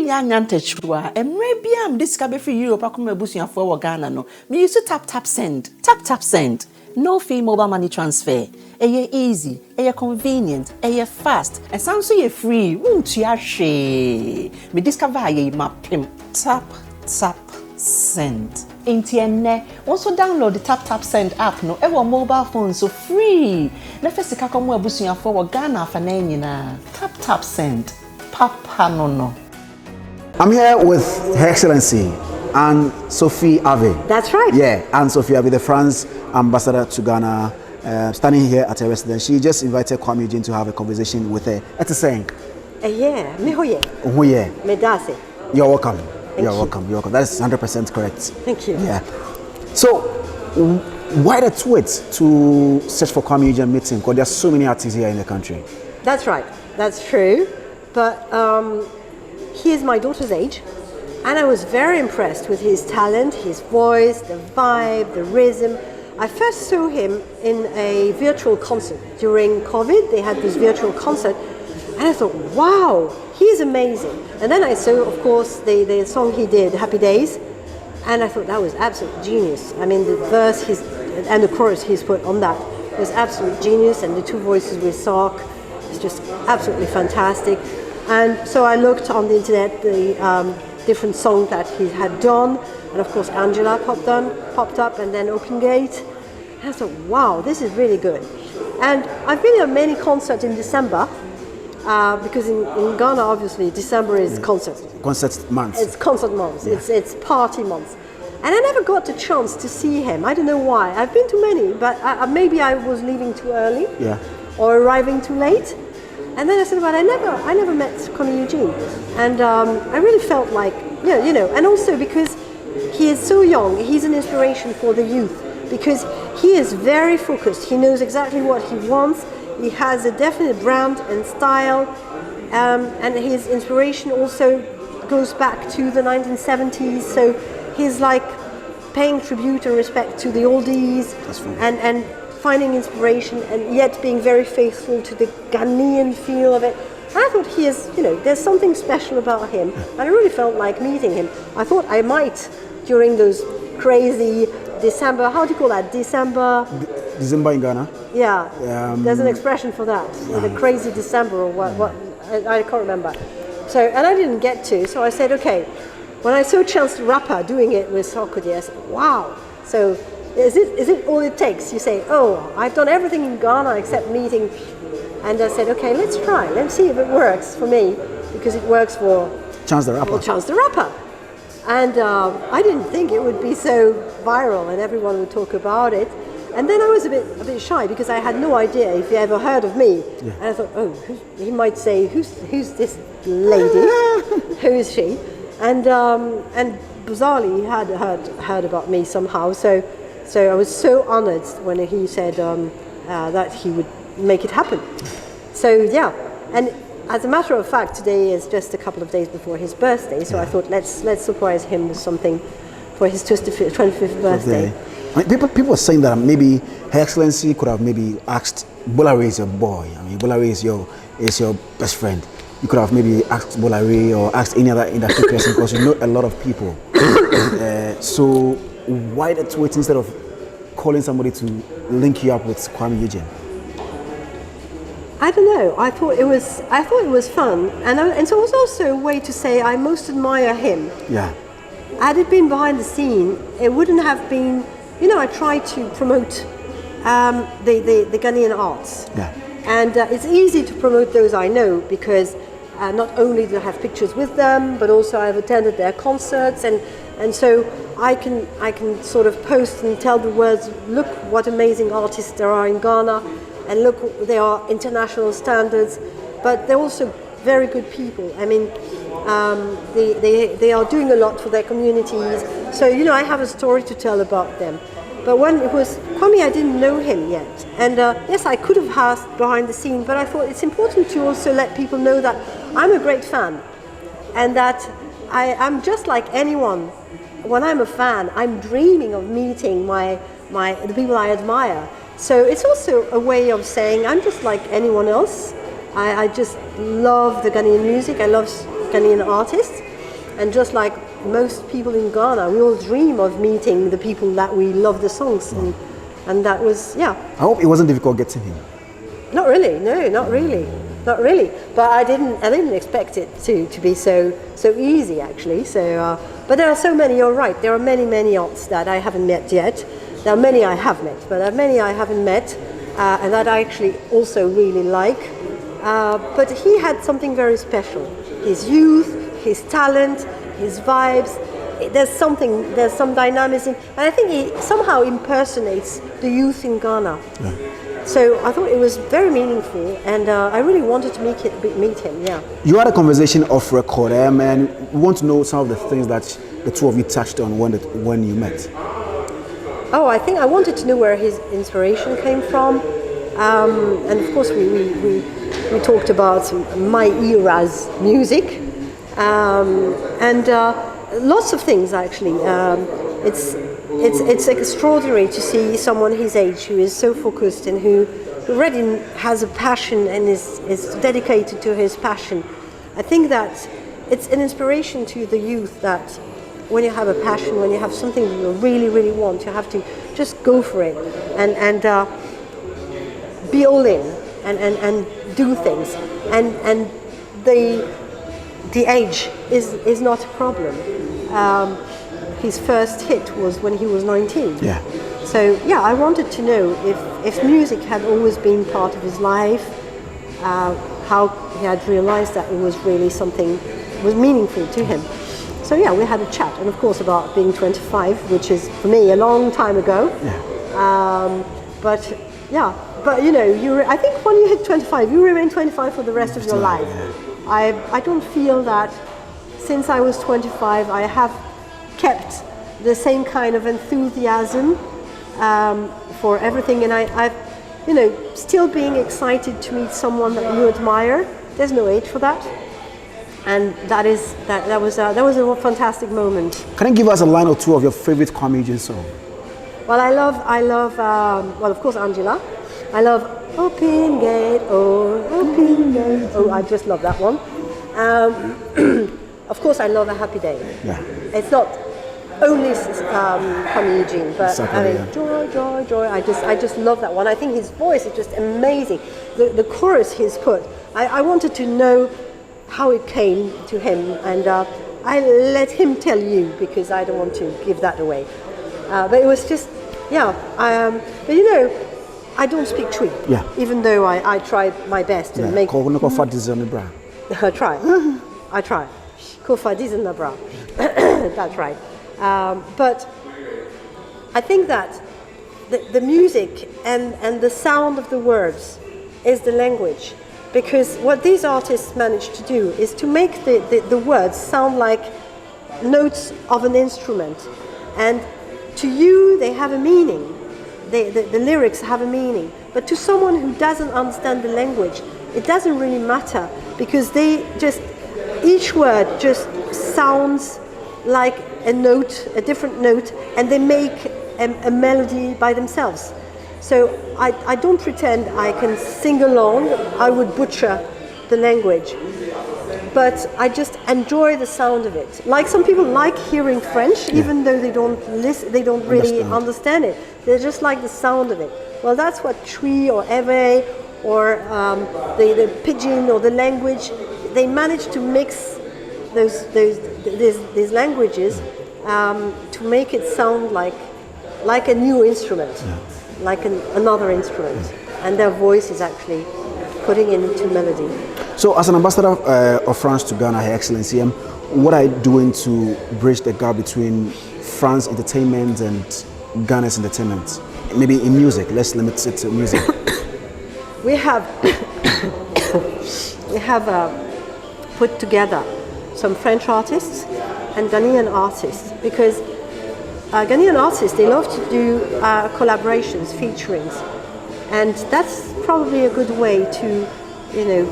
Yanyantechua, and maybe I'm discovered for Europe, I come a bush for Ghana. No, me used to tap send, tap send. No fee mobile money transfer. Eye easy, eye convenient, eye fast, and sounds so free. Won't you share? Me discover ye map him. Tap send. Intienne. Also download the tap send app. No, ever mobile phone so free. Na first ka come we busuya for Ghana for na. Tap send. Papa no. I'm here with Her Excellency and Sophie Avè. That's right. Yeah, and Sophie Avè, the France ambassador to Ghana, standing here at her residence. She just invited Kuami Eugene to have a conversation with her. It's saying. Yeah, me hoye. Oh yeah. Me dase. You're welcome. You're welcome. That is 100% correct. Thank you. Yeah. So, why the tweet to search for Kuami Eugene meeting? Because there are so many artists here in the country. That's right. That's true. But he is my daughter's age, and I was very impressed with his talent, his voice, the vibe, the rhythm. I first saw him in a virtual concert during COVID. They had this virtual concert, and I thought, wow, he's amazing. And then I saw, of course, the song he did, Happy Days, and I thought that was absolute genius. I mean, the verse and the chorus he's put on that was absolute genius, and the two voices with Sark is just absolutely fantastic. And so I looked on the internet, the different songs that he had done, and of course Angela popped up, and then Open Gate. And I thought, wow, this is really good. And I've been at many concerts in December, because in Ghana, obviously, December is concert months. It's concert months. Yeah. It's party months. And I never got the chance to see him. I don't know why. I've been to many, but maybe I was leaving too early, or arriving too late. And then I said, well, I never met Kuami Eugene, and I really felt like, and also because he is so young, he's an inspiration for the youth, because he is very focused. He knows exactly what he wants. He has a definite brand and style, and his inspiration also goes back to the 1970s. So he's like paying tribute and respect to the oldies, and finding inspiration, and yet being very faithful to the Ghanaian feel of it. And I thought he is, there's something special about him, and I really felt like meeting him. I thought I might, during those crazy December, how do you call that? December in Ghana? Yeah, there's an expression for that, the crazy December or what I can't remember. So, and I didn't get to, so I said, okay, when I saw Chance the Rapper doing it with Sarkodie, I said, wow. So, is it all it takes? You say, oh, I've done everything in Ghana except meeting. And I said, okay, let's try. Let's see if it works for me, because it works for Chance the Rapper. Chance the Rapper. And I didn't think it would be so viral and everyone would talk about it. And then I was a bit shy, because I had no idea if you ever heard of me. Yeah. And I thought, oh, he might say, who's this lady? Who is she? And bizarrely, he had heard about me somehow. So I was so honored when he said that he would make it happen. So yeah, and as a matter of fact, today is just a couple of days before his birthday. So I thought let's surprise him with something for his 25th birthday. I mean, people are saying that maybe Her Excellency could have maybe asked Bolare is your boy. I mean, Bolare is your best friend. You could have maybe asked Bolare or asked any other industry person, because you know a lot of people. So why the tweet instead of calling somebody to link you up with Kuami Eugene? I don't know. I thought it was fun, and so it was also a way to say I most admire him. Yeah. Had it been behind the scene, it wouldn't have been. I try to promote the Ghanaian arts. Yeah. And it's easy to promote those I know, because not only do I have pictures with them, but also I've attended their concerts, and so I can sort of post and tell the world, look what amazing artists there are in Ghana, and look, they are international standards, but they're also very good people. I mean, they are doing a lot for their communities. So I have a story to tell about them. But when it was Kuami, I didn't know him yet, and yes, I could have asked behind the scene, but I thought it's important to also let people know that I'm a great fan, and that I'm just like anyone. When I'm a fan, I'm dreaming of meeting the people I admire. So it's also a way of saying I'm just like anyone else. I just love the Ghanaian music. I love Ghanaian artists, And just like most people in Ghana, we all dream of meeting the people that we love the songs, and that was, yeah. I hope it wasn't difficult getting him. Not really, no, not really. Not really, but I didn't expect it to be so easy actually. So, but there are so many. You're right. There are many artists that I haven't met yet. There are many I have met, but there are many I haven't met, and that I actually also really like. But he had something very special. His youth, his talent, his vibes. There's some dynamism, and I think he somehow impersonates the youth in Ghana. Yeah. So I thought it was very meaningful, and I really wanted to meet him. Yeah. You had a conversation off record, and we want to know some of the things that the two of you touched on when you met. Oh, I think I wanted to know where his inspiration came from, and of course we talked about my era's music, and lots of things actually. It's extraordinary to see someone his age who is so focused and who already has a passion and is dedicated to his passion. I think that it's an inspiration to the youth that when you have a passion, when you have something you really want, you have to just go for it and be all in and do things. And the age is not a problem. His first hit was when he was 19. Yeah. So yeah, I wanted to know if music had always been part of his life, how he had realized that it was really something was meaningful to him. So yeah, we had a chat, and of course about being 25, which is for me a long time ago. Yeah. But you know, I think when you hit 25, you remain 25 for the rest of your life. Yeah. I don't feel that since I was 25, I have kept the same kind of enthusiasm for everything, and I've, you know, still being excited to meet someone that you admire. There's no age for that, and that was a fantastic moment. Can you give us a line or two of your favorite Kuami Eugene song? Well, I love well, of course, Angela. I love Open Gate, Open Gate. Oh, I just love that one. Of course, I love A Happy Day. Yeah. It's not only Kuami Eugene, but exactly, I mean, yeah. Joy, joy, joy. I just love that one. I think his voice is just amazing. The chorus he's put, I wanted to know how it came to him, and I let him tell you because I don't want to give that away. But it was just, yeah. But you know, I don't speak Twi. Yeah. Even though I try my best to make. I try. I try. That's right. But I think that the music and the sound of the words is the language, because what these artists manage to do is to make the words sound like notes of an instrument, and to you they have a meaning. The lyrics have a meaning, but to someone who doesn't understand the language, it doesn't really matter, because each word just sounds like a note, a different note, and they make a melody by themselves. So I don't pretend I can sing along. I would butcher the language, but I just enjoy the sound of it. Like some people like hearing French, even though they don't really understand it. They just like the sound of it. Well, that's what Twi or Avè or the pidgin or the language, they manage to mix these languages to make it sound like a new instrument, like another instrument, and their voice is actually putting it into melody. So, as an ambassador of France to Ghana, Her Excellency, what are you doing to bridge the gap between France entertainment and Ghana's entertainment? Maybe in music. Let's limit it to music. We have put together some French artists and Ghanaian artists, because Ghanaian artists, they love to do collaborations, featurings, and that's probably a good way to, you know,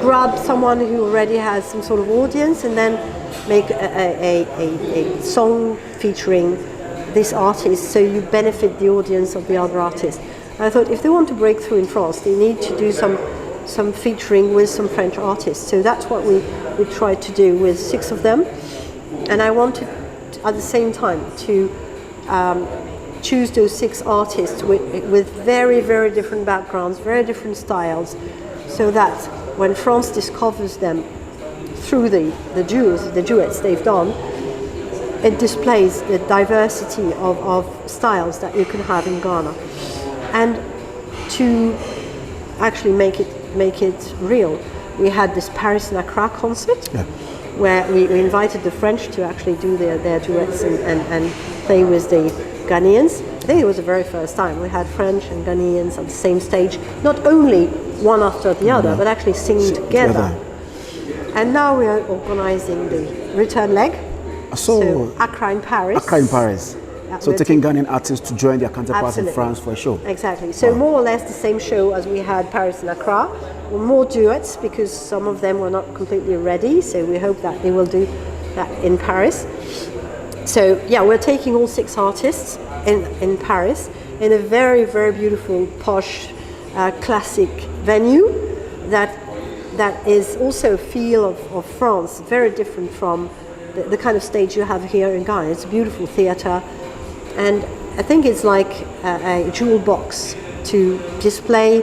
grab someone who already has some sort of audience and then make a song featuring this artist, so you benefit the audience of the other artist. And I thought if they want to break through in France, they need to do some some featuring with some French artists. So that's what we tried to do with 6 of them. And I wanted at the same time to choose those 6 artists with very, very different backgrounds, very different styles, so that when France discovers them through the duets they've done, it displays the diversity of styles that you can have in Ghana. And to actually make it real, we had this Paris and Accra concert, where we invited the French to actually do their duets and play with the Ghanaians. I think it was the very first time we had French and Ghanaians on the same stage, not only one after the other, but actually singing together. And now we are organizing the return leg. So Accra in Paris. Accra in Paris. So taking Ghanaian artists to join their counterparts in France for a show. Exactly. So more or less the same show as we had Paris and Accra. More duets because some of them were not completely ready. So we hope that they will do that in Paris. So yeah, we're taking all 6 artists in Paris in a very, very beautiful, posh, classic venue that is also a feel of France, very different from the kind of stage you have here in Ghana. It's a beautiful theatre, and I think it's like a jewel box to display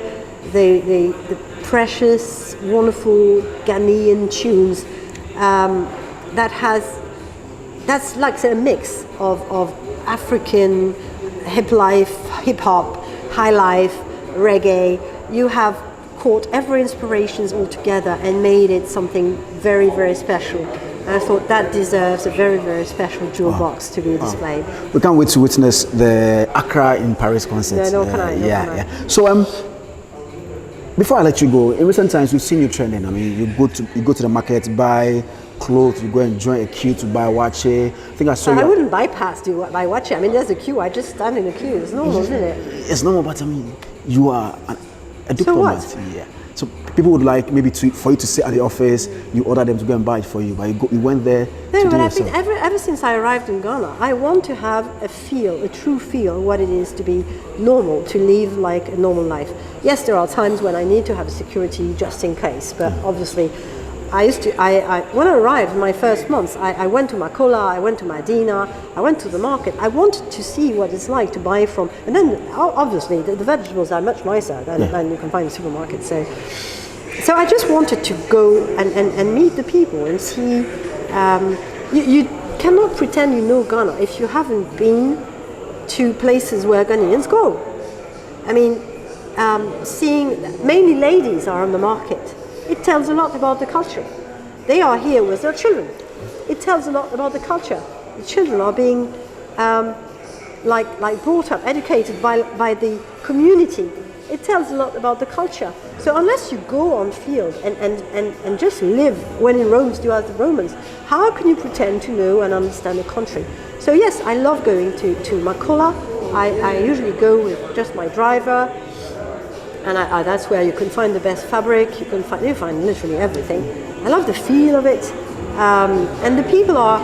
the precious, wonderful Ghanaian tunes that's like a mix of African hip hop, high life, reggae. You have caught every inspirations all together and made it something very, very special. And I thought that deserves a very, very special jewel box to be displayed. We can't wait to witness the Accra in Paris concert. No, can I? So before I let you go, in recent times we've seen you trending. I mean, you go to the market, buy clothes, you go and join a queue to buy wache. I think I saw you. I wouldn't bypass to buy wache. I mean, there's a queue. I just stand in a queue. It's normal, isn't it? It's normal, but I mean, you are a diplomat. So what? Yeah. So people would like maybe for you to sit at the office, you order them to go and buy it for you, but you went there to do I yourself. think ever since I arrived in Ghana, I want to have a true feel, what it is to be normal, to live like a normal life. Yes, there are times when I need to have security just in case, but obviously, when I arrived in my first months, I went to Makola, I went to Medina, I went to the market. I wanted to see what it's like to buy from, and then obviously the vegetables are much nicer than you can find in the supermarket. So I just wanted to go and meet the people and see. You cannot pretend you know Ghana if you haven't been to places where Ghanaians go. I mean, seeing mainly ladies are on the market. It tells a lot about the culture. They are here with their children. It tells a lot about the culture. The children are being like brought up, educated by the community. It tells a lot about the culture. So unless you go on field and just live when in Rome do as the Romans, how can you pretend to know and understand the country? So yes, I love going to Makola. I usually go with just my driver. And that's where you can find the best fabric. You find literally everything. I love the feel of it, and the people are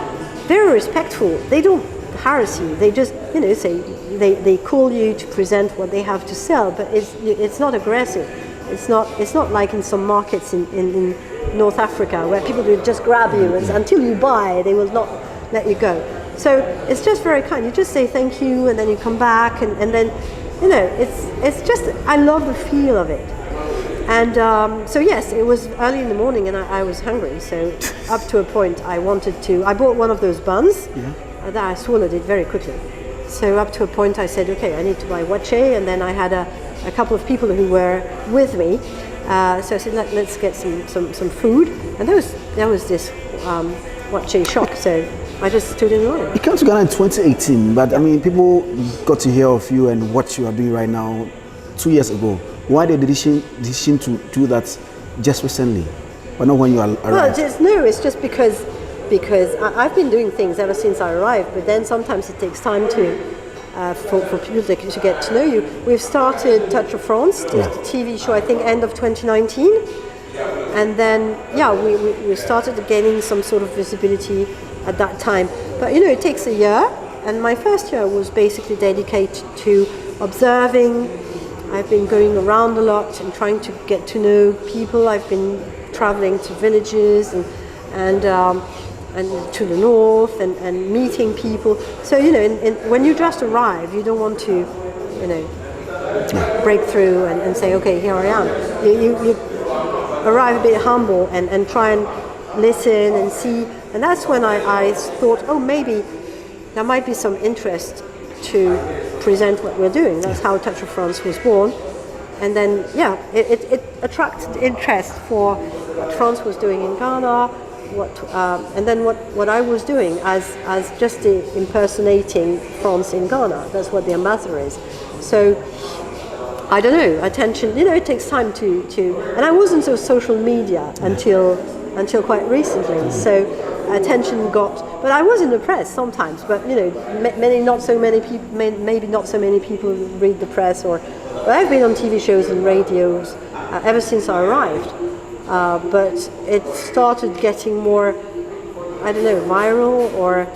very respectful. They don't harass you. They just, say they call you to present what they have to sell, but it's not aggressive. It's not like in some markets in North Africa where people will just grab you and until you buy, they will not let you go. So it's just very kind. You just say thank you, and then you come back, and then. It's just, I love the feel of it. And so yes, it was early in the morning and I was hungry. So up to a point I bought one of those buns that I swallowed it very quickly. So up to a point I said, okay, I need to buy wache. And then I had a couple of people who were with me. So I said, let's get some food. And there was this wache shop. So I just stood in line. You came to Ghana in 2018, but I mean, people got to hear of you and what you are doing right now 2 years ago. Why the decision to do that just recently, but not when you arrived? Well, it's just because I've been doing things ever since I arrived, but then sometimes it takes time for people to get to know you. We've started Touch of France, the TV show, I think, end of 2019. And then, we started gaining some sort of visibility at that time. But, it takes a year. And my first year was basically dedicated to observing I've been going around a lot and trying to get to know people. I've been traveling to villages and to the north and meeting people. So, you know, when you just arrive, you don't want to, you know, break through and say, okay, here I am. You arrive a bit humble and try and listen and see. And that's when I thought, oh, maybe there might be some interest to present what we're doing. That's how Touch of France was born. And then, yeah, it attracted interest for what France was doing in Ghana, and then what I was doing as just impersonating France in Ghana. That's what the ambassador is. So, I don't know, attention, you know, it takes time to and I wasn't so social media until quite recently. So attention got, but I was in the press sometimes, but you know, maybe not so many people read the press, but I've been on TV shows and radios ever since I arrived. But it started getting more, I don't know, viral, or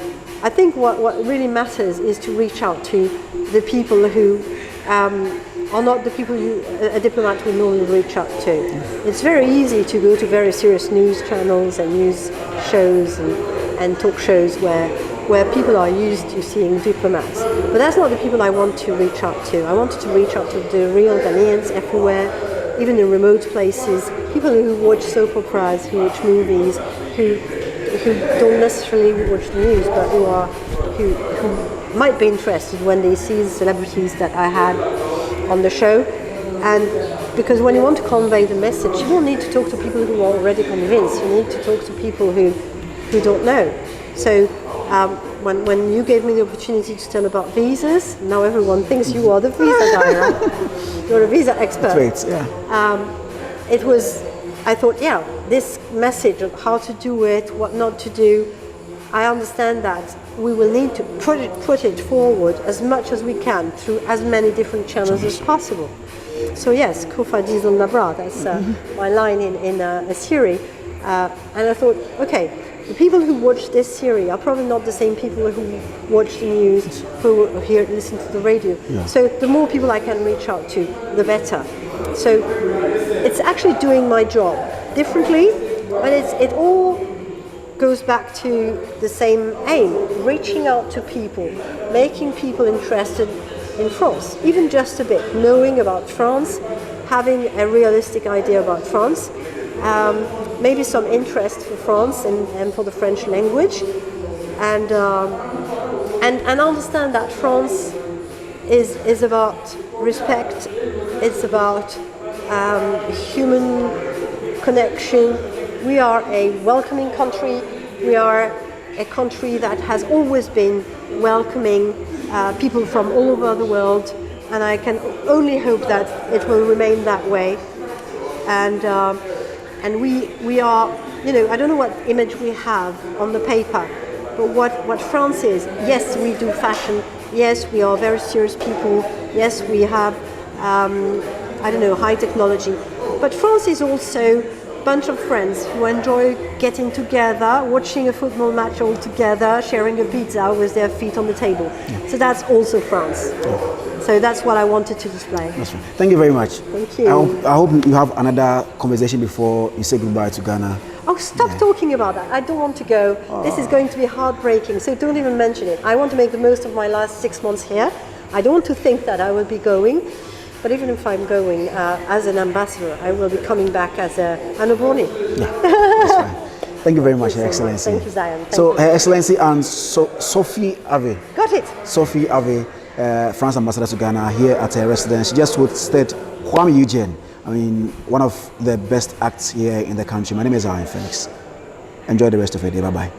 I think what really matters is to reach out to the people who are not the people a diplomat would normally reach out to. It's very easy to go to very serious news channels and news shows and talk shows where people are used to seeing diplomats. But that's not the people I want to reach out to. I wanted to reach out to the real Ghanaians everywhere, even in remote places, people who watch soap operas, who watch movies, who don't necessarily watch the news, but who might be interested when they see the celebrities that I had on the show. And because when you want to convey the message, you don't need to talk to people who are already convinced. You need to talk to people who don't know. So when you gave me the opportunity to tell about visas, now everyone thinks you are the visa guy, right? You're a visa expert. That's right, yeah. I thought, yeah, this message of how to do it, what not to do, I understand that we will need to put it forward as much as we can through as many different channels as possible. So yes, Kufa Diesel Nabra, that's my line in a series. And I thought, okay, the people who watch this series are probably not the same people who watch the news, who listen to the radio. Yeah. So the more people I can reach out to, the better. So it's actually doing my job differently, but it all goes back to the same aim, reaching out to people, making people interested in France, even just a bit, knowing about France, having a realistic idea about France, maybe some interest for France and for the French language, and understand that France is about respect, it's about human connection. We are a welcoming country. We are a country that has always been welcoming people from all over the world, and I can only hope that it will remain that way. And we are, you know, I don't know what image we have on the paper, but what France is. Yes, we do fashion. Yes, we are very serious people. Yes, we have, I don't know, high technology. But France is also bunch of friends who enjoy getting together, watching a football match all together, sharing a pizza with their feet on the table. Yeah. So that's also France. Yeah. So that's what I wanted to display. That's right. Thank you very much. Thank you. I hope you have another conversation before you say goodbye to Ghana. Oh, stop talking about that. I don't want to go. Oh. This is going to be heartbreaking, so don't even mention it. I want to make the most of my last 6 months here. I don't want to think that I will be going. But even if I'm going as an ambassador, I will be coming back as an Obroni. Yeah, that's fine. Thank you very much, Her Excellency. Thank you, Zion. Her Excellency and Sophie Avè. Got it. Sophie Avè, France Ambassador to Ghana, here at her residence. She just hosted Kuami Eugene. I mean, one of the best acts here in the country. My name is Zionfelix. Enjoy the rest of your day. Bye-bye.